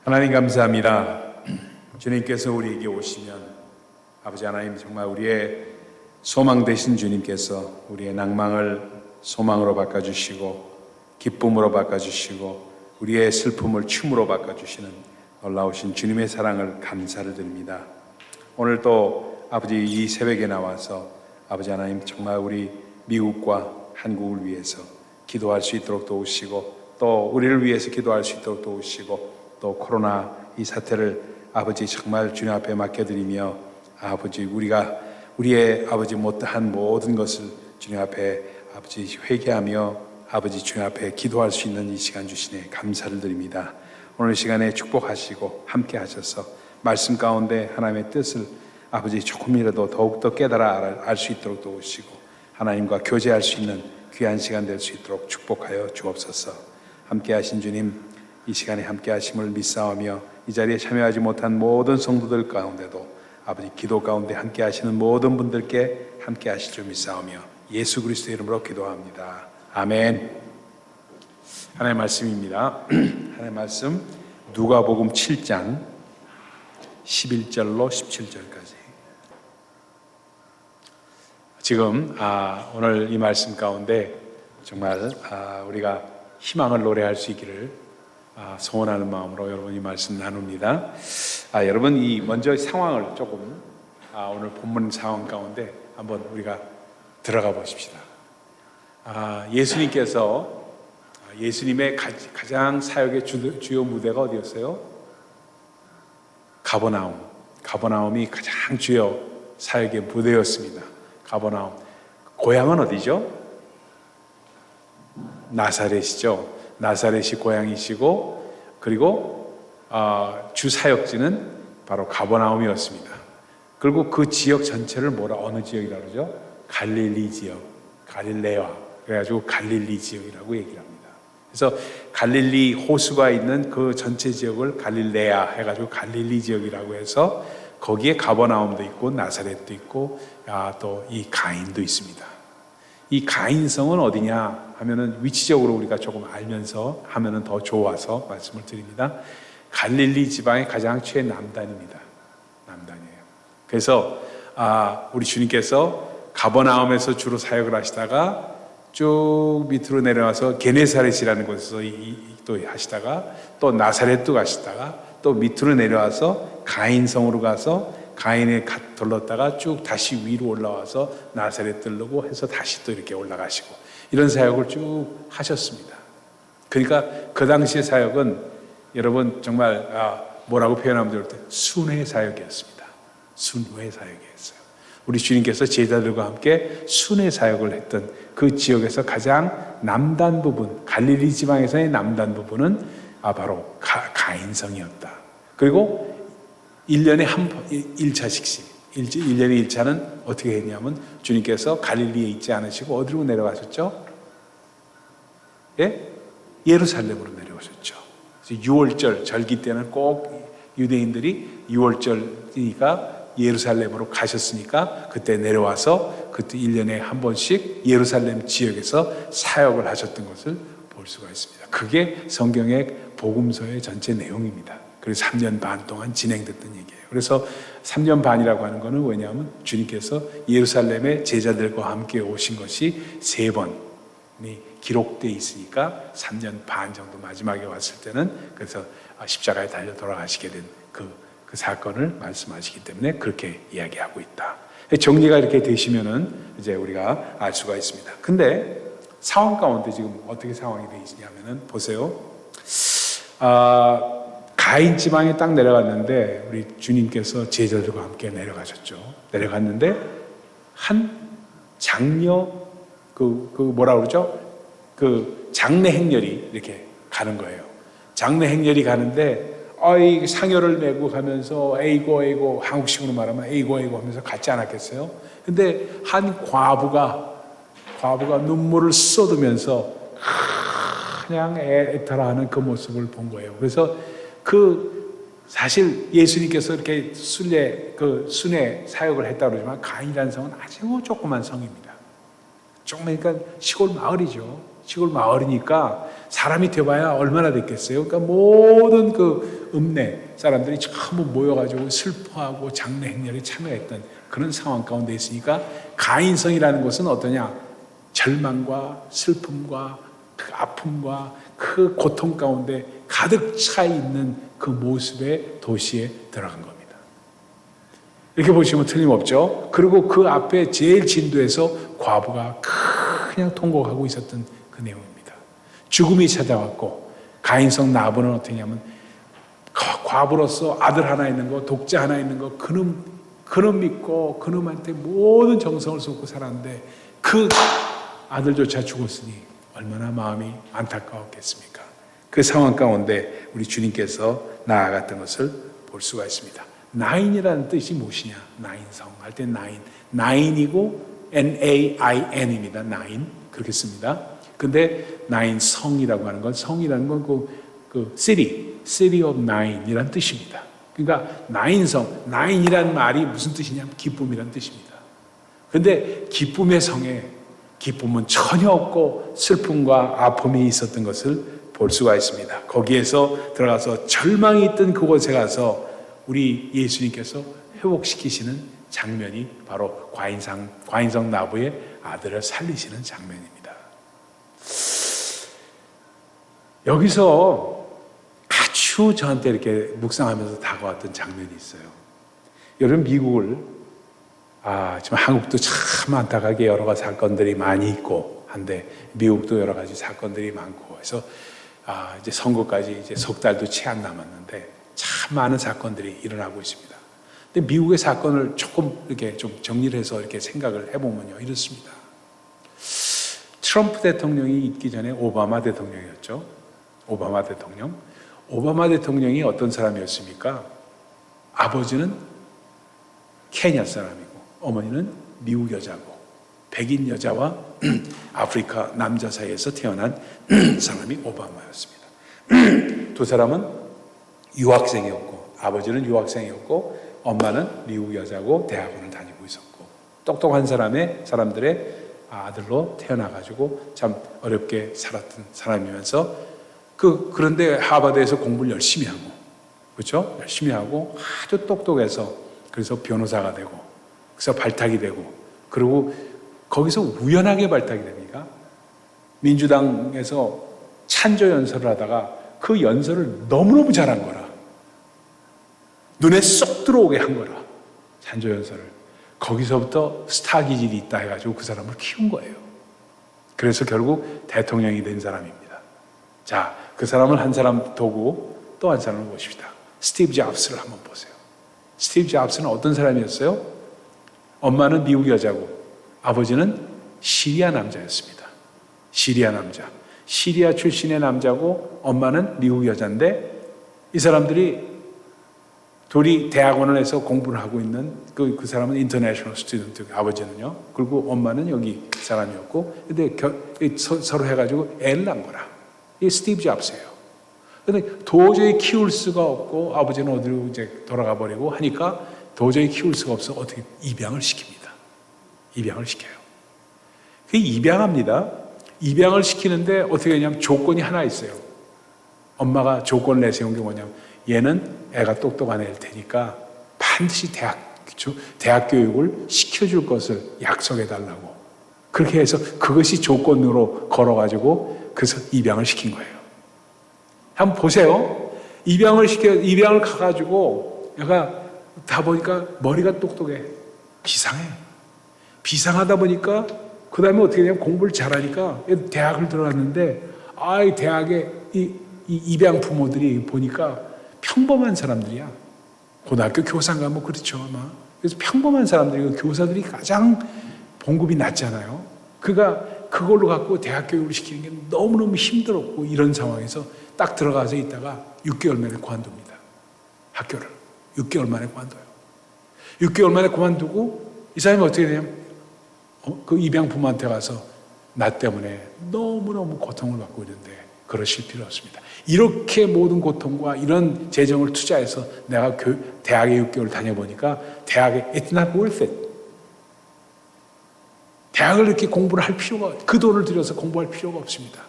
하나님 감사합니다. 주님께서 우리에게 오시면 아버지 하나님 정말 우리의 소망 되신 주님께서 우리의 낭망을 소망으로 바꿔주시고 기쁨으로 바꿔주시고 우리의 슬픔을 춤으로 바꿔주시는 놀라우신 주님의 사랑을 감사를 드립니다. 오늘 또 아버지 이 새벽에 나와서 아버지 하나님 정말 우리 미국과 한국을 위해서 기도할 수 있도록 도우시고 또 우리를 위해서 기도할 수 있도록 도우시고 또 코로나 이 사태를 아버지 정말 주님 앞에 맡겨드리며 아버지 우리가 우리의 아버지 못한 모든 것을 주님 앞에 아버지 회개하며 아버지 주님 앞에 기도할 수 있는 이 시간 주시네 감사를 드립니다. 오늘 시간에 축복하시고 함께 하셔서 말씀 가운데 하나님의 뜻을 아버지 조금이라도 더욱더 깨달아 알 수 있도록 도우시고 하나님과 교제할 수 있는 귀한 시간 될 수 있도록 축복하여 주옵소서. 함께 하신 주님 이 시간에 함께 하심을 믿사오며 이 자리에 참여하지 못한 모든 성도들 가운데도 아버지 기도 가운데 함께 하시는 모든 분들께 함께 하실 줄 믿사오며 예수 그리스도의 이름으로 기도합니다. 아멘. 하나님의 말씀입니다. 하나님의 말씀 누가복음 7장 11절로 17절까지. 지금 오늘 이 말씀 가운데 정말 우리가 희망을 노래할 수 있기를 소원하는 마음으로 여러분 이 말씀 나눕니다. 여러분 이 먼저 상황을 조금 오늘 본문 상황 가운데 한번 우리가 들어가 보십시다. 예수님께서 예수님의 가장 사역의 주요 무대가 어디였어요? 가버나움이 가장 주요 사역의 무대였습니다. 가버나움. 고향은 어디죠? 나사렛이죠. 나사렛이 고향이시고 그리고 주 사역지는 바로 가버나움이었습니다. 그리고 그 지역 전체를 어느 지역이라고 그러죠? 갈릴리 지역, 갈릴레아. 그래가지고 갈릴리 지역이라고 얘기를 합니다. 그래서 갈릴리 호수가 있는 그 전체 지역을 갈릴레아 해가지고 갈릴리 지역이라고 해서 거기에 가버나움도 있고 나사렛도 있고 또 이 가인도 있습니다. 이 가인성은 어디냐 하면은 위치적으로 우리가 조금 알면서 하면은 더 좋아서 말씀을 드립니다. 갈릴리 지방의 가장 최남단입니다. 남단이에요. 그래서 우리 주님께서 가버나움에서 주로 사역을 하시다가 쭉 밑으로 내려와서 게네사렛이라는 곳에서 또 하시다가 또 나사렛도 가시다가 또 밑으로 내려와서 가인성으로 가서 가인에 들렀다가 쭉 다시 위로 올라와서 나사렛 들르고 해서 다시 또 이렇게 올라가시고 이런 사역을 쭉 하셨습니다. 그러니까 그 당시의 사역은 여러분 정말 뭐라고 표현하면 좋을 때 순회 사역이었습니다. 순회 사역이었어요. 우리 주님께서 제자들과 함께 순회 사역을 했던 그 지역에서 가장 남단 부분, 갈릴리 지방에서의 남단 부분은 바로 가인성이었다. 그리고 1년에 한 번, 1차씩씩. 1년에 1차는 어떻게 했냐면 주님께서 갈릴리에 있지 않으시고 어디로 내려가셨죠? 예? 예루살렘으로 내려오셨죠. 그래서 6월절 절기 때는 꼭 유대인들이 6월절이니까 예루살렘으로 가셨으니까 그때 내려와서 그때 1년에 한 번씩 예루살렘 지역에서 사역을 하셨던 것을 볼 수가 있습니다. 그게 성경의 복음서의 전체 내용입니다. 그래서 3년 반 동안 진행됐던 얘기예요. 그래서 3년 반이라고 하는 것은 왜냐하면 주님께서 예루살렘의 제자들과 함께 오신 것이 3번이 기록되어 있으니까 3년 반 정도 마지막에 왔을 때는 그래서 십자가에 달려 돌아가시게 된 그 사건을 말씀하시기 때문에 그렇게 이야기하고 있다. 정리가 이렇게 되시면은 이제 우리가 알 수가 있습니다. 근데 상황 가운데 지금 어떻게 상황이 되어 있냐면은 보세요. 가인 지방에 딱 내려갔는데 우리 주님께서 제자들과 함께 내려가셨죠. 내려갔는데 한 장녀 뭐라 그러죠? 그 장례 행렬이 이렇게 가는 거예요. 장례 행렬이 가는데 상여를 메고 가면서 에이고 한국식으로 말하면 에이고 하면서 갔지 않았겠어요? 근데 한 과부가 눈물을 쏟으면서 그냥 애타라하는 그 모습을 본 거예요. 그래서 사실 예수님께서 이렇게 순회 사역을 했다고 그러지만 가인이라는 성은 아주 조그만 성입니다. 조그마니까 시골 마을이죠. 시골 마을이니까 사람이 돼봐야 얼마나 됐겠어요. 그러니까 모든 그 읍내 사람들이 전부 모여가지고 슬퍼하고 장례 행렬에 참여했던 그런 상황 가운데 있으니까 가인성이라는 것은 어떠냐? 절망과 슬픔과 그 아픔과 그 고통 가운데 가득 차 있는 그 모습의 도시에 들어간 겁니다. 이렇게 보시면 틀림없죠. 그리고 그 앞에 제일 진도에서 과부가 그냥 통곡하고 있었던 그 내용입니다. 죽음이 찾아왔고 가인성 나부는 어떠냐면 과부로서 아들 하나 있는 거, 독자 하나 있는 거, 그놈 믿고 그놈한테 모든 정성을 쏟고 살았는데 그 아들조차 죽었으니 얼마나 마음이 안타까웠겠습니까? 그 상황 가운데 우리 주님께서 나아갔던 것을 볼 수가 있습니다. 나인이라는 뜻이 무엇이냐? 나인성 할 때 나인이고 Nain입니다. 나인 그렇게 씁니다. 근데 나인성이라고 하는 건 성이라는 건 그 city of nine이라는 뜻입니다. 그러니까 나인성, 나인이라는 말이 무슨 뜻이냐면 기쁨이라는 뜻입니다. 근데 기쁨의 성에 기쁨은 전혀 없고 슬픔과 아픔이 있었던 것을 볼 수가 있습니다. 거기에서 들어가서 절망이 있던 그곳에 가서 우리 예수님께서 회복시키시는 장면이 바로 과인성 나부의 아들을 살리시는 장면입니다. 여기서 아주 저한테 이렇게 묵상하면서 다가왔던 장면이 있어요. 여러분 미국을 지금 한국도 참 안타깝게 여러 가지 사건들이 많이 있고 한데 미국도 여러 가지 사건들이 많고 해서 이제 선거까지 이제 석 달도 채 안 남았는데 참 많은 사건들이 일어나고 있습니다. 근데 미국의 사건을 조금 이렇게 좀 정리를 해서 이렇게 생각을 해보면요 이렇습니다. 트럼프 대통령이 있기 전에 오바마 대통령이었죠. 오바마 대통령이 어떤 사람이었습니까? 아버지는 케냐 사람이고 어머니는 미국 여자고 백인 여자와 아프리카 남자 사이에서 태어난 사람이 오바마였습니다. 두 사람은 유학생이었고 아버지는 유학생이었고 엄마는 미국 여자고 대학원을 다니고 있었고 똑똑한 사람들의 아들로 태어나가지고 참 어렵게 살았던 사람이면서 그런데 하버드에서 공부를 열심히 하고 그렇죠? 열심히 하고 아주 똑똑해서 그래서 변호사가 되고 그래서 발탁이 되고 그리고 거기서 우연하게 발탁이 됩니까? 민주당에서 찬조 연설을 하다가 그 연설을 너무너무 잘한 거라. 눈에 쏙 들어오게 한 거라. 찬조 연설을. 거기서부터 스타 기질이 있다 해가지고 그 사람을 키운 거예요. 그래서 결국 대통령이 된 사람입니다. 자, 그 사람을 한 사람 두고 또 한 사람을 보십시다. 스티브 잡스를 한번 보세요. 스티브 잡스는 어떤 사람이었어요? 엄마는 미국 여자고 아버지는 시리아 남자였습니다. 시리아 남자. 시리아 출신의 남자고 엄마는 미국 여자인데 이 사람들이 둘이 대학원을 해서 공부를 하고 있는 그 사람은 인터내셔널 스튜던트 아버지는요. 그리고 엄마는 여기 사람이었고 근데 서로 해가지고 애를 낳은 거라. 이게 스티브 잡스예요. 근데 도저히 키울 수가 없고 아버지는 어디로 이제 돌아가 버리고 하니까 도저히 키울 수가 없어 어떻게 입양을 시킵니다. 입양을 시켜요. 그 입양합니다. 입양을 시키는데 어떻게 하냐면 조건이 하나 있어요. 엄마가 조건을 내세운 게 뭐냐면 얘는 애가 똑똑한 애일 테니까 반드시 대학 교육을 시켜줄 것을 약속해 달라고. 그렇게 해서 그것이 조건으로 걸어가지고 그래서 입양을 시킨 거예요. 한번 보세요. 입양을 가가지고 얘가 다 보니까 머리가 똑똑해. 비상해. 비상하다 보니까 그 다음에 어떻게 되냐면 공부를 잘하니까 대학을 들어갔는데 이 대학에 이 입양 부모들이 보니까 평범한 사람들이야. 고등학교 교사인가 뭐 그렇죠 아마. 그래서 평범한 사람들이 교사들이 가장 봉급이 낮잖아요. 그가 그걸로 갖고 대학 교육을 시키는 게 너무너무 힘들었고 이런 상황에서 딱 들어가서 있다가 6개월 만에 그만둡니다. 학교를. 6개월 만에 그만둬요. 6개월 만에 그만두고 이 사람이 어떻게 되냐면 그 입양 부모한테 가서 나 때문에 너무너무 고통을 받고 있는데 그러실 필요 없습니다. 이렇게 모든 고통과 이런 재정을 투자해서 내가 대학에 6개월 다녀보니까 대학에 it's not worth it. 대학을 이렇게 공부를 할 필요가, 그 돈을 들여서 공부할 필요가 없습니다.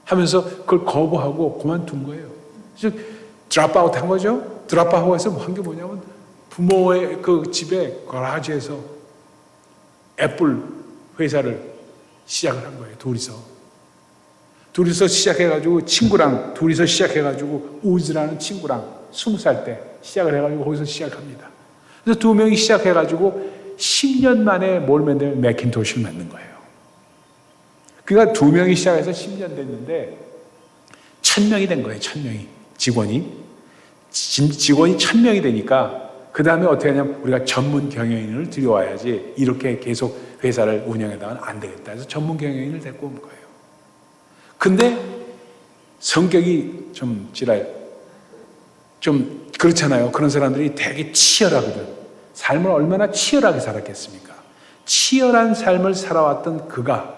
하면서 그걸 거부하고 그만둔 거예요. 그래서 드랍아웃 한 거죠. 드랍아웃해서 한 게 뭐냐면 부모의 그 집에 거라지에서 애플 회사를 시작을 한 거예요. 둘이서 시작해가지고 친구랑 둘이서 시작해가지고 우즈라는 친구랑 20살 때 시작을 해가지고 거기서 시작합니다. 그래서 두 명이 시작해가지고 10년 만에 뭘 만들면 매킨토시를 만든 거예요. 그러니까 두 명이 시작해서 10년 됐는데 1000명이 된 거예요. 1000명이 직원이 1000명이 되니까 그 다음에 어떻게 하냐면 우리가 전문 경영인을 들여와야지 이렇게 계속 회사를 운영하다가는 안 되겠다 해서 전문 경영인을 데리고 온 거예요. 근데 성격이 좀 그렇잖아요. 그런 사람들이 되게 치열하거든. 삶을 얼마나 치열하게 살았겠습니까? 치열한 삶을 살아왔던 그가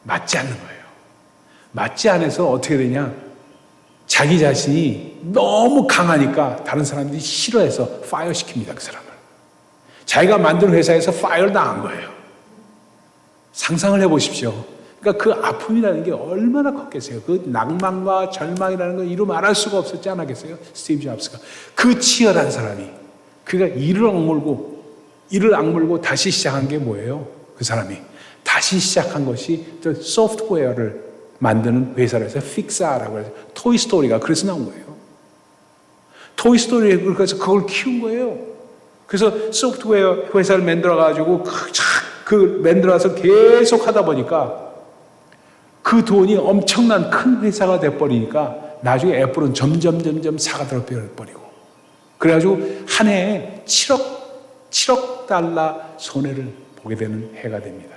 맞지 않는 거예요. 맞지 않아서 어떻게 되냐? 자기 자신이 너무 강하니까 다른 사람들이 싫어해서 파이어 시킵니다. 그 사람을. 자기가 만든 회사에서 파이어 당한 거예요. 상상을 해보십시오. 그러니까 그 아픔이라는 게 얼마나 컸겠어요. 그 낭만과 절망이라는 건 이루 말할 수가 없었지 않았겠어요? 스티브 잡스가. 그 치열한 사람이. 그가 이를 악물고 다시 시작한 게 뭐예요? 그 사람이. 다시 시작한 것이 소프트웨어를 만드는 회사를 해서 픽사라고 해서 토이스토리가 그래서 나온 거예요. 토이스토리에 그래서 그걸 키운 거예요. 그래서 소프트웨어 회사를 만들어가지고 만들어서 계속 하다 보니까 그 돈이 엄청난 큰 회사가 돼버리니까 나중에 애플은 점점 사가 들어버리고 그래가지고 한 해에 7억 달러 손해를 보게 되는 해가 됩니다.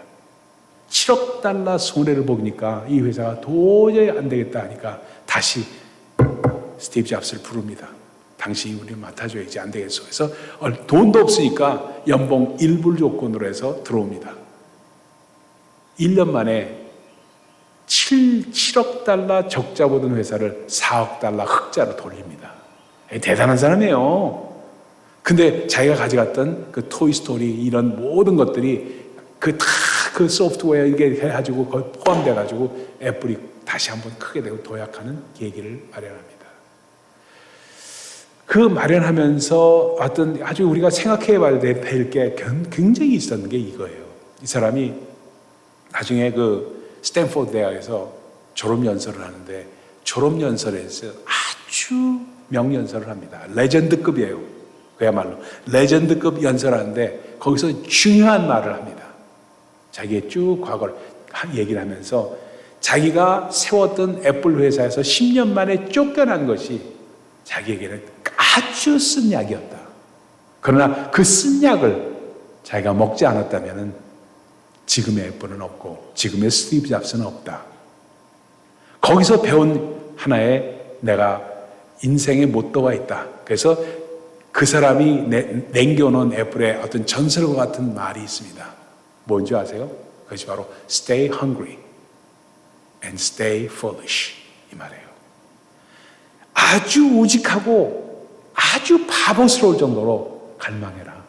7억 달러 손해를 보니까 이 회사가 도저히 안 되겠다 하니까 다시 스티브 잡스를 부릅니다. 당신이 우리를 맡아줘야지 안 되겠어. 그래서 돈도 없으니까 연봉 1불 조건으로 해서 들어옵니다. 1년 만에 7억 달러 적자 보던 회사를 4억 달러 흑자로 돌립니다. 대단한 사람이에요. 근데 자기가 가져갔던 그 토이스토리 이런 모든 것들이 그 소프트웨어 이게 해가지고 거의 포함돼가지고 애플이 다시 한번 크게 되고 도약하는 계기를 마련합니다. 그 마련하면서 어떤 아주 우리가 생각해 봐야 될 게 굉장히 있었는 게 이거예요. 이 사람이 나중에 그 스탠포드 대학에서 졸업연설을 하는데 졸업연설에서 아주 명연설을 합니다. 레전드급이에요. 그야말로 레전드급 연설하는데 거기서 중요한 말을 합니다. 자기의 쭉 과거를 얘기를 하면서 자기가 세웠던 애플 회사에서 10년 만에 쫓겨난 것이 자기에게는 아주 쓴 약이었다. 그러나 그 쓴 약을 자기가 먹지 않았다면 지금의 애플은 없고 지금의 스티브 잡스는 없다. 거기서 배운 하나의 내가 인생의 모토가 있다. 그래서 그 사람이 남겨놓은 애플의 어떤 전설과 같은 말이 있습니다. 뭔지 아세요? 그것이 바로 stay hungry and stay foolish 이 말이에요. 아주 우직하고 아주 바보스러울 정도로 갈망해라.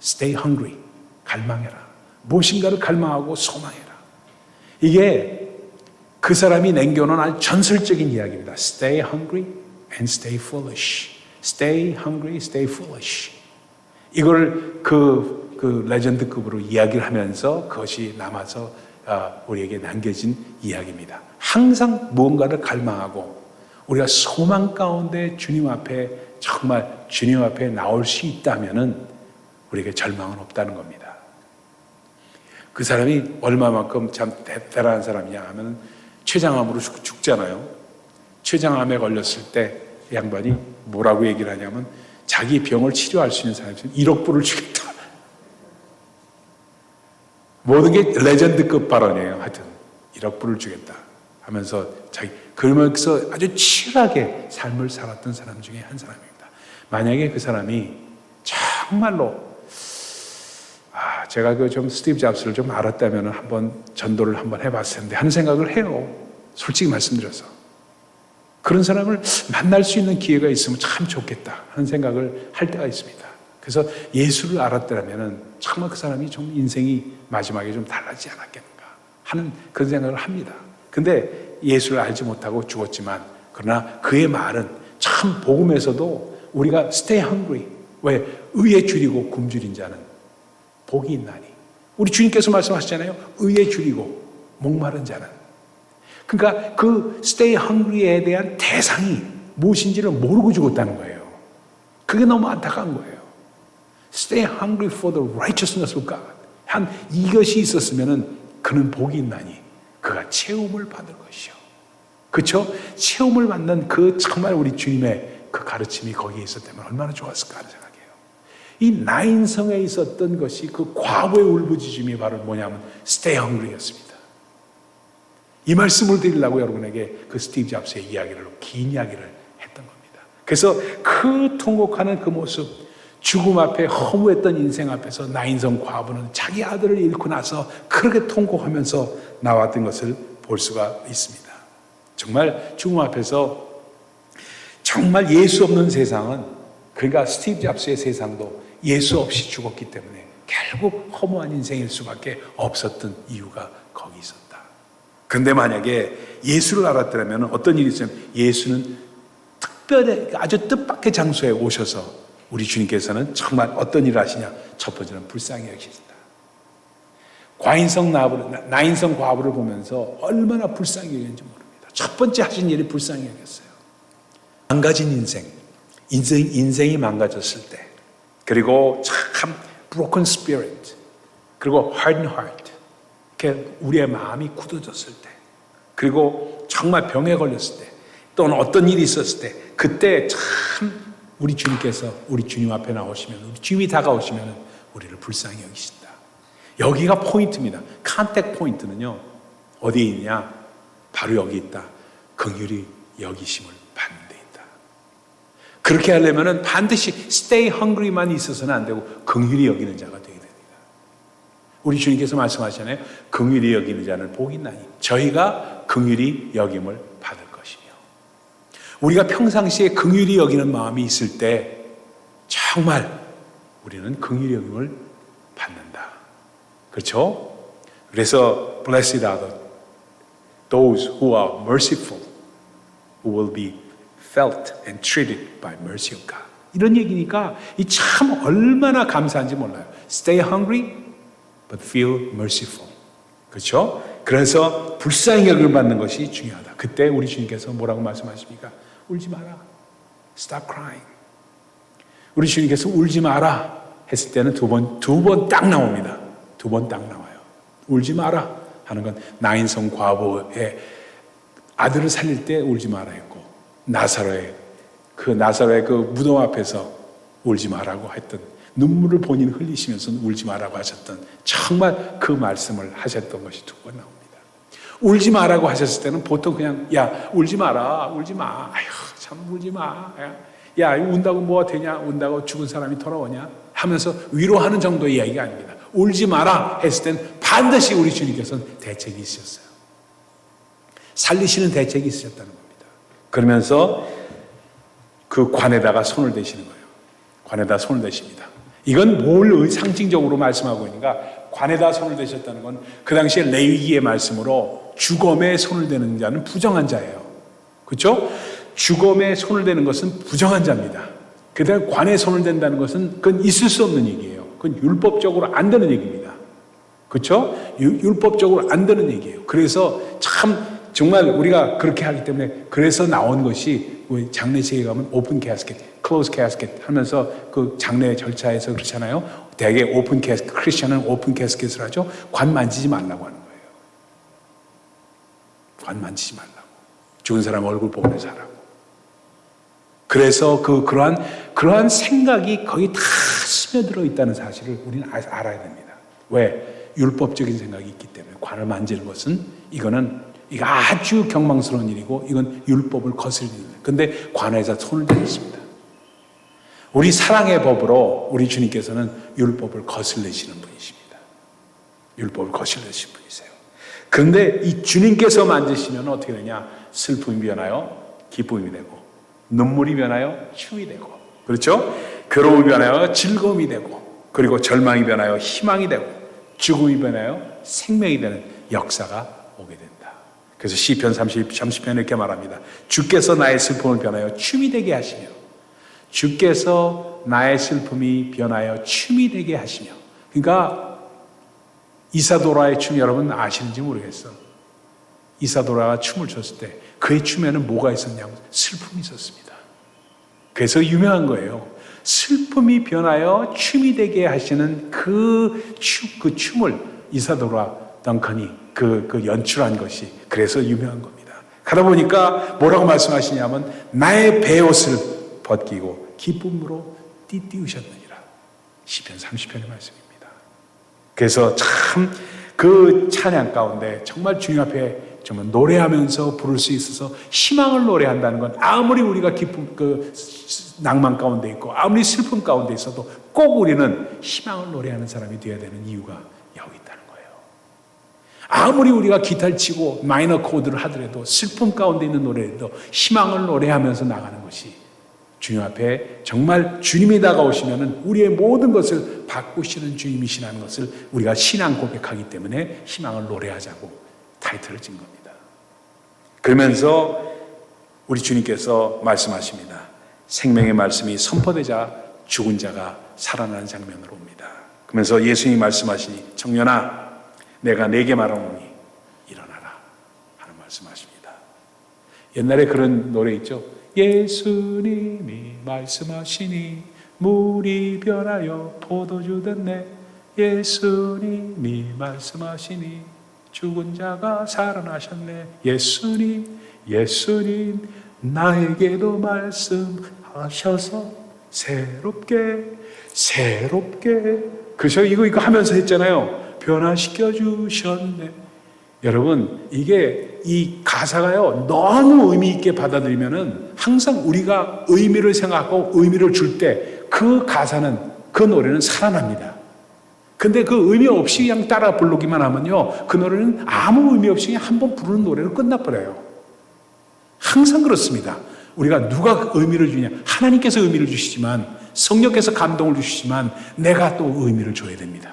stay hungry, 갈망해라. 무엇인가를 갈망하고 소망해라. 이게 그 사람이 남겨놓은 아주 전설적인 이야기입니다. Stay hungry and stay foolish. Stay hungry, stay foolish. 이걸 그 레전드급으로 이야기를 하면서 그것이 남아서 우리에게 남겨진 이야기입니다. 항상 무언가를 갈망하고 우리가 소망 가운데 주님 앞에 정말 주님 앞에 나올 수 있다면은 우리에게 절망은 없다는 겁니다. 그 사람이 얼마만큼 참 대단한 사람이냐 하면 췌장암으로 죽잖아요. 췌장암에 걸렸을 때 양반이 뭐라고 얘기를 하냐면 자기 병을 치료할 수 있는 사람이 1억 불을 주겠다. 모든 게 레전드급 발언이에요. 하여튼 1억 불을 주겠다 하면서 그러면서 아주 치열하게 삶을 살았던 사람 중에 한 사람입니다. 만약에 그 사람이 정말로 제가 좀 스티브 잡스를 좀 알았다면 한번 전도를 한번 해봤을 텐데 하는 생각을 해요. 솔직히 말씀드려서. 그런 사람을 만날 수 있는 기회가 있으면 참 좋겠다 하는 생각을 할 때가 있습니다. 그래서 예수를 알았더라면 정말 그 사람이 좀 인생이 마지막에 좀 달라지지 않았겠는가 하는 그런 생각을 합니다. 근데 예수를 알지 못하고 죽었지만 그러나 그의 말은 참 복음에서도 우리가 stay hungry, 왜 의에 줄이고 굶주린 자는 복이 있나니. 우리 주님께서 말씀하셨잖아요. 의에 줄이고 목마른 자는. 그러니까 그 stay hungry에 대한 대상이 무엇인지를 모르고 죽었다는 거예요. 그게 너무 안타까운 거예요. Stay hungry for the righteousness of God. 한 이것이 있었으면은 그는 복이 있나니 그가 체험을 받을 것이요. 그렇죠? 체험을 받는 그 정말 우리 주님의 그 가르침이 거기에 있었다면 얼마나 좋았을까 하는 생각이에요. 이 나인성에 있었던 것이 그 과거의 울부짖음이 바로 뭐냐면 Stay hungry였습니다. 이 말씀을 드리려고 여러분에게 그 스티브 잡스의 이야기를 긴 이야기를 했던 겁니다. 그래서 그 통곡하는 그 모습, 죽음 앞에 허무했던 인생 앞에서 나인성 과부는 자기 아들을 잃고 나서 그렇게 통곡하면서 나왔던 것을 볼 수가 있습니다. 정말 죽음 앞에서 정말 예수 없는 세상은, 그러니까 스티브 잡스의 세상도 예수 없이 죽었기 때문에 결국 허무한 인생일 수밖에 없었던 이유가 거기 있었다. 그런데 만약에 예수를 알았더라면 어떤 일이 있으면 예수는 특별히 아주 뜻밖의 장소에 오셔서 우리 주님께서는 정말 어떤 일을 하시냐. 첫 번째는 불쌍히 여기신다. 나인성 과부를 보면서 얼마나 불쌍히 여기는지 모릅니다. 첫 번째 하신 일이 불쌍히 여겼어요. 망가진 인생이 망가졌을 때, 그리고 참 broken spirit, 그리고 hardened heart, 이렇게 우리의 마음이 굳어졌을 때, 그리고 정말 병에 걸렸을 때, 또는 어떤 일이 있었을 때, 그때 참 우리 주님께서 우리 주님 앞에 나오시면, 우리 주님이 다가오시면 우리를 불쌍히 여기신다. 여기가 포인트입니다. 컨택 포인트는요, 어디에 있냐? 바로 여기 있다. 긍휼히 여기심을 받는 데 있다. 그렇게 하려면 반드시 stay hungry만 있어서는 안 되고 긍휼히 여기는 자가 되어야 됩니다. 우리 주님께서 말씀하시잖아요. 긍휼히 여기는 자는 복이 있나니 저희가 긍휼히 여김을 받을 것이며. 우리가 평상시에 긍휼히 여기는 마음이 있을 때 정말 우리는 긍휼히 여김을 받는다. 그렇죠? 그래서 blessed are those who are merciful, who will be felt and treated by mercy of God. 이런 얘기니까 이 참 얼마나 감사한지 몰라요. Stay hungry, but feel merciful. 그렇죠? 그래서 불쌍히 여김을 받는 것이 중요하다. 그때 우리 주님께서 뭐라고 말씀하십니까? 울지 마라. Stop crying. 우리 주님께서 울지 마라 했을 때는 두 번 딱 나옵니다. 두 번 딱 나와요. 울지 마라 하는 건 나인성 과부의 아들을 살릴 때 울지 마라 했고, 나사로의 그 무덤 앞에서 울지 마라고 했던, 눈물을 본인 흘리시면서 울지 마라고 하셨던 정말 그 말씀을 하셨던 것이 두 번 나옵니다. 울지 마라고 하셨을 때는 보통 그냥 야 울지 마라, 울지 마, 아휴 참 울지 마, 야 운다고 뭐가 되냐, 운다고 죽은 사람이 돌아오냐 하면서 위로하는 정도의 이야기가 아닙니다. 울지 마라 했을 때는 반드시 우리 주님께서는 대책이 있으셨어요. 살리시는 대책이 있으셨다는 겁니다. 그러면서 그 관에다가 손을 대시는 거예요. 관에다 손을 대십니다. 이건 뭘 상징적으로 말씀하고 있는가? 관에다 손을 대셨다는 건 그 당시에 레위기의 말씀으로 죽음에 손을 대는 자는 부정한 자예요. 그렇죠? 죽음에 손을 대는 것은 부정한 자입니다. 그다음에 관에 손을 댄다는 것은 그건 있을 수 없는 얘기예요. 그건 율법적으로 안 되는 얘기입니다. 그렇죠? 율법적으로 안 되는 얘기예요. 그래서 참 정말 우리가 그렇게 하기 때문에 그래서 나온 것이 장례식에 가면 오픈 캐스켓, 클로즈 캐스켓 하면서 그 장례 절차에서 그렇잖아요. 대개 오픈 캐스켓, 크리스천은 오픈 캐스켓을 하죠. 관 만지지 말라고 하는 거예요. 관 만지지 말라고. 죽은 사람 얼굴 보면서 하라고. 그래서 그러한 생각이 거의 다 스며들어 있다는 사실을 우리는 알아야 됩니다. 왜? 율법적인 생각이 있기 때문에 관을 만지는 것은 이거 아주 경망스러운 일이고 이건 율법을 거스르는 일이에요. 그런데 관에서 손을 대셨습니다. 우리 사랑의 법으로 우리 주님께서는 율법을 거슬리시는 분이십니다. 율법을 거슬리시는 분이세요. 그런데 이 주님께서 만지시면 어떻게 되냐? 슬픔이 변하여 기쁨이 되고 눈물이 변하여 춤이 되고, 그렇죠? 괴로움이 변하여 즐거움이 되고, 그리고 절망이 변하여 희망이 되고, 죽음이 변하여 생명이 되는 역사가 오게 된다. 그래서 시편 30편에 이렇게 말합니다. 주께서 나의 슬픔을 변하여 춤이 되게 하시며, 주께서 나의 슬픔이 변하여 춤이 되게 하시며. 그러니까 이사도라의 춤 여러분 아시는지 모르겠어. 이사도라가 춤을 췄을 때 그의 춤에는 뭐가 있었냐면 슬픔이 있었습니다. 그래서 유명한 거예요. 슬픔이 변하여 춤이 되게 하시는 그 춤을 이사도라 덩컨이 그 연출한 것이 그래서 유명한 겁니다. 가다 보니까 뭐라고 말씀하시냐면 나의 베옷을 벗기고 기쁨으로 띠띠우셨느니라. 시편 30편의 말씀입니다. 그래서 참 그 찬양 가운데 정말 주님 앞에 정말 노래하면서 부를 수 있어서 희망을 노래한다는 건 아무리 우리가 기쁨 낭만 가운데 있고 아무리 슬픔 가운데 있어도 꼭 우리는 희망을 노래하는 사람이 되어야 되는 이유가 여기 있다는 거예요. 아무리 우리가 기타를 치고 마이너 코드를 하더라도 슬픔 가운데 있는 노래에도 희망을 노래하면서 나가는 것이 주님 앞에 정말 주님이 다가오시면 우리의 모든 것을 바꾸시는 주님이시라는 것을 우리가 신앙 고백하기 때문에 희망을 노래하자고 타이틀을 진 겁니다. 그러면서 우리 주님께서 말씀하십니다. 생명의 말씀이 선포되자 죽은 자가 살아나는 장면으로 옵니다. 그러면서 예수님이 말씀하시니 청년아 내가 네게 말하노니 일어나라 하는 말씀하십니다. 옛날에 그런 노래 있죠. 예수님이 말씀하시니 물이 변하여 포도주 됐네. 예수님이 말씀하시니 죽은 자가 살아나셨네. 예수님 나에게도 말씀하셔서 새롭게 그래서 이거 하면서 했잖아요. 변화시켜 주셨네. 여러분 이게 이 가사가요 너무 의미 있게 받아들이면은 항상 우리가 의미를 생각하고 의미를 줄 때 그 가사는 그 노래는 살아납니다. 근데 그 의미 없이 그냥 따라 부르기만 하면요 그 노래는 아무 의미 없이 그냥 한번 부르는 노래로 끝나버려요. 항상 그렇습니다. 우리가 누가 의미를 주냐, 하나님께서 의미를 주시지만 성령께서 감동을 주시지만 내가 또 의미를 줘야 됩니다.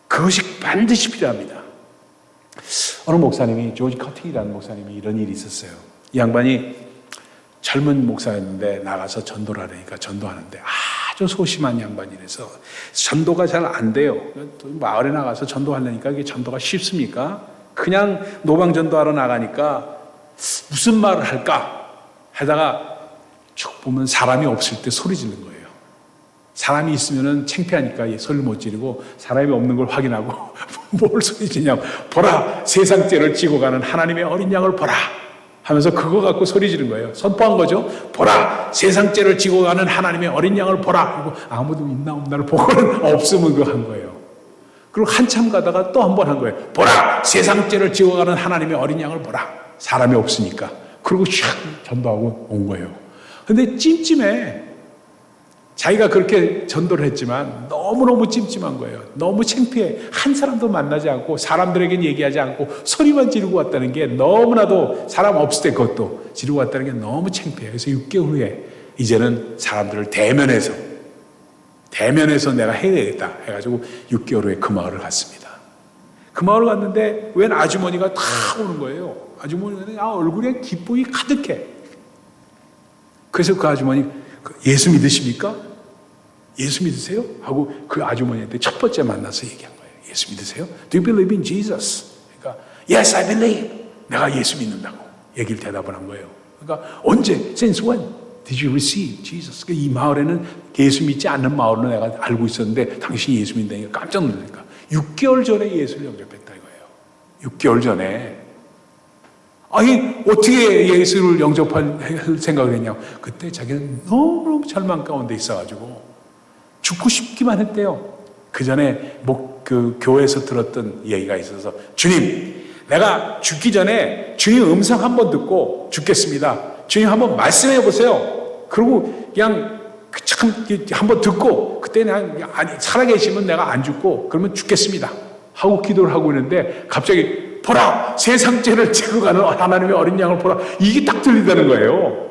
그것이 반드시 필요합니다. 어느 목사님이 조지 커팅이라는 목사님이 이런 일이 있었어요. 이 양반이 젊은 목사였는데 나가서 전도를 하려니까 전도하는데 아주 소심한 양반이라서 전도가 잘 안 돼요. 마을에 나가서 전도하려니까 이게 전도가 쉽습니까? 그냥 노방 전도하러 나가니까 무슨 말을 할까 하다가 쭉 보면 사람이 없을 때 소리 지르는 거예요. 사람이 있으면 창피하니까 소리를 못 지르고 사람이 없는 걸 확인하고 뭘 소리 지냐고 보라 세상죄를 지고 가는 하나님의 어린 양을 보라 하면서 그거 갖고 소리 지른 거예요. 선포한 거죠. 보라 세상죄를 지고 가는 하나님의 어린 양을 보라. 그리고 아무도 있나 없나를 보고는 없으면 그거 한 거예요. 그리고 한참 가다가 또 한 번 한 거예요. 보라 세상죄를 지고 가는 하나님의 어린 양을 보라. 사람이 없으니까. 그리고 샥 전도하고 온 거예요. 근데 찜찜해. 자기가 그렇게 전도를 했지만 너무너무 찜찜한 거예요. 너무 창피해. 한 사람도 만나지 않고 사람들에겐 얘기하지 않고 소리만 지르고 왔다는 게 너무나도 사람 없을 때 그것도 지르고 왔다는 게 너무 창피해요. 그래서 6개월 후에 이제는 사람들을 대면해서 내가 해야 되겠다 해가지고 6개월 후에 그 마을을 갔습니다. 그 마을을 갔는데 웬 아주머니가 다 오는 거예요. 아주머니가 얼굴에 기쁨이 가득해. 그래서 그 아주머니 예수 믿으십니까? 예수 믿으세요? 하고 그 아주머니한테 첫 번째 만나서 얘기한 거예요. 예수 믿으세요? Do you believe in Jesus? 그러니까 Yes, I believe. 내가 예수 믿는다고 얘기를 대답을 한 거예요. 그러니까 언제? Since when did you receive Jesus? 이 마을에는 예수 믿지 않는 마을로 내가 알고 있었는데 당신이 예수 믿다니까 깜짝 놀라니까 6개월 전에 예수를 영접했다 이거예요. 6개월 전에. 아니 어떻게 예수를 영접할 생각을 했냐고. 그때 자기는 너무너무 절망 가운데 있어가지고 죽고 싶기만 했대요. 그 전에 그 교회에서 들었던 얘기가 있어서 주님 내가 죽기 전에 주님 음성 한번 듣고 죽겠습니다. 주님 한번 말씀해 보세요. 그리고 그냥 참 한번 듣고 그때 그냥 살아계시면 내가 안 죽고 그러면 죽겠습니다 하고 기도를 하고 있는데 갑자기 보라 세상죄를 지고 가는 하나님의 어린 양을 보라 이게 딱 들리다는 거예요.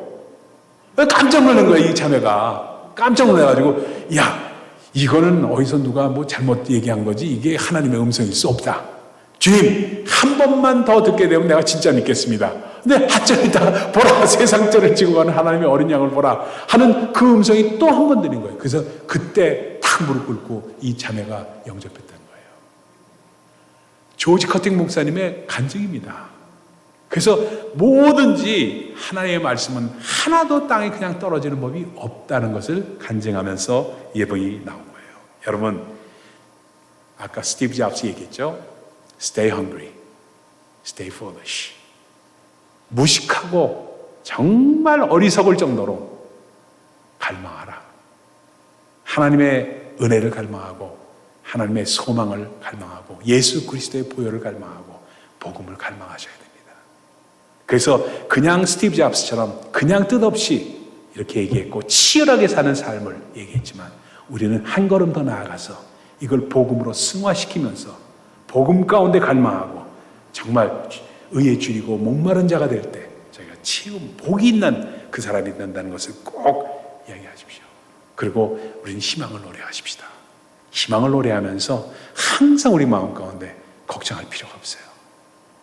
깜짝 놀란 거예요 이 자매가. 깜짝 놀라가지고 야, 이거는 어디서 누가 뭐 잘못 얘기한 거지? 이게 하나님의 음성일 수 없다. 주님, 한 번만 더 듣게 되면 내가 진짜 믿겠습니다. 근데 하찮이다 보라, 세상죄를 지고 가는 하나님의 어린 양을 보라 하는 그 음성이 또 한 번 들린 거예요. 그래서 그때 탁 무릎 꿇고 이 자매가 영접했다는 거예요. 조지 커팅 목사님의 간증입니다. 그래서 뭐든지 하나님의 말씀은 하나도 땅에 그냥 떨어지는 법이 없다는 것을 간증하면서 예언이 나온 거예요. 여러분, 아까 스티브 잡스 얘기했죠? Stay hungry, stay foolish. 무식하고 정말 어리석을 정도로 갈망하라. 하나님의 은혜를 갈망하고 하나님의 소망을 갈망하고 예수 그리스도의 보혈을 갈망하고 복음을 갈망하셔야 됩니다. 그래서 그냥 스티브 잡스처럼 그냥 뜻없이 이렇게 얘기했고 치열하게 사는 삶을 얘기했지만 우리는 한 걸음 더 나아가서 이걸 복음으로 승화시키면서 복음 가운데 갈망하고 정말 의에 줄이고 목마른 자가 될 때 저희가 복이 있는 그 사람이 된다는 것을 꼭 이야기하십시오. 그리고 우리는 희망을 노래하십시다. 희망을 노래하면서 항상 우리 마음 가운데 걱정할 필요가 없어요.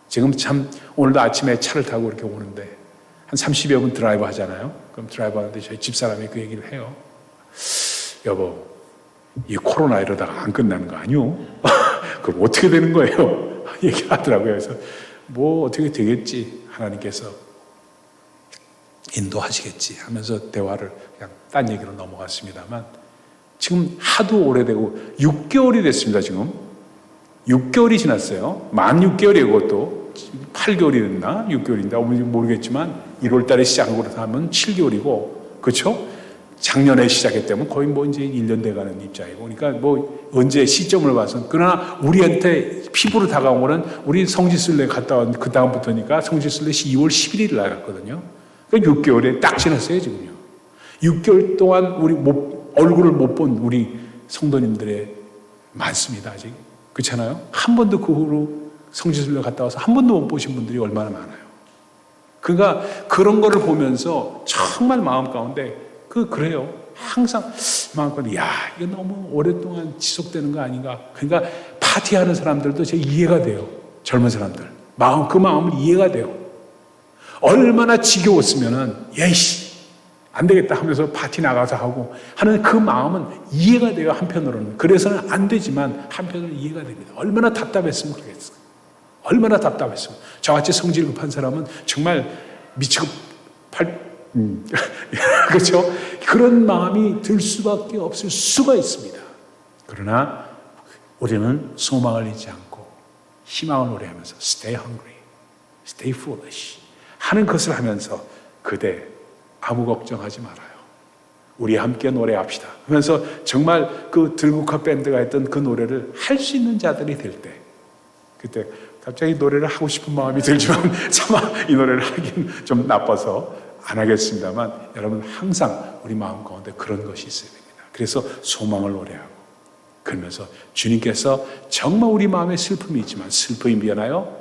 지금 참 오늘도 아침에 차를 타고 이렇게 오는데 한 30여 분 드라이브 하잖아요. 그럼 드라이브 하는데 저희 집사람이 그 얘기를 해요. 여보, 이 코로나 이러다가 안 끝나는 거 아니요? 그럼 어떻게 되는 거예요? 얘기하더라고요. 그래서 뭐 어떻게 되겠지, 하나님께서 인도하시겠지 하면서 대화를 그냥 딴 얘기로 넘어갔습니다만 지금 하도 오래되고 6개월이 됐습니다. 지금 6개월이 지났어요. 만 6개월이에요. 그것도 8개월이 됐나 6개월인가 모르겠지만 1월 달에 시작하고 하면 7개월이고 그렇죠? 작년에 시작했다면 거의 뭐 이제 1년 돼가는 입장이고 그러니까 뭐 언제 시점을 봐서 그러나 우리한테 피부로 다가온 거는 우리 성지순례 갔다 온 그 다음부터니까 성지순례 2월 11일 나갔거든요. 그러니까 6개월에 딱 지났어요 지금요. 6개월 동안 우리 얼굴을 못 본 우리 성도님들의 많습니다 아직. 그렇잖아요? 한 번도 그 후로 성지순례 갔다 와서 한 번도 못 보신 분들이 얼마나 많아요. 그러니까 그런 거를 보면서 정말 마음 가운데 그래요. 항상 마음 가운데 야 이거 너무 오랫동안 지속되는 거 아닌가. 그러니까 파티하는 사람들도 제 이해가 돼요. 젊은 사람들 그 마음을 이해가 돼요. 얼마나 지겨웠으면은 예이씨 안 되겠다 하면서 파티 나가서 하고 하는 그 마음은 이해가 돼요. 한편으로는. 그래서는 안 되지만 한편으로는 이해가 됩니다. 얼마나 답답했으면 그러겠어요. 얼마나 답답했으면. 저같이 성질 급한 사람은 정말 미치고 그렇죠? 그런 마음이 들 수밖에 없을 수가 있습니다. 그러나 우리는 소망을 잃지 않고 희망을 노래하면서 Stay hungry, stay foolish 하는 것을 하면서 그대 아무 걱정하지 말아요. 우리 함께 노래합시다 하면서 정말 그 들국화 밴드가 했던 그 노래를 할 수 있는 자들이 될 때 그때 갑자기 노래를 하고 싶은 마음이 들지만 차마 이 노래를 하긴 좀 나빠서 안 하겠습니다만 여러분 항상 우리 마음 가운데 그런 것이 있어야 됩니다. 그래서 소망을 노래하고 그러면서 주님께서 정말 우리 마음에 슬픔이 있지만 슬픔이 변하여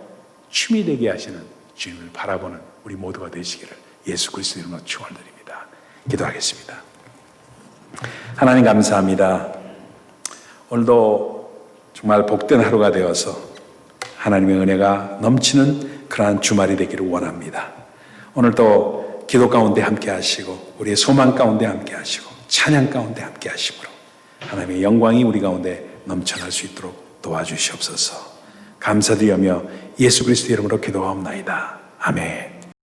춤이 되게 하시는 주님을 바라보는 우리 모두가 되시기를 예수 그리스도 이름으로 축원드립니다. 기도하겠습니다. 하나님 감사합니다. 오늘도 정말 복된 하루가 되어서 하나님의 은혜가 넘치는 그러한 주말이 되기를 원합니다. 오늘도 기도 가운데 함께 하시고 우리의 소망 가운데 함께 하시고 찬양 가운데 함께 하심으로 하나님의 영광이 우리 가운데 넘쳐날 수 있도록 도와주시옵소서. 감사드리며 예수 그리스도 이름으로 기도하옵나이다. 아멘.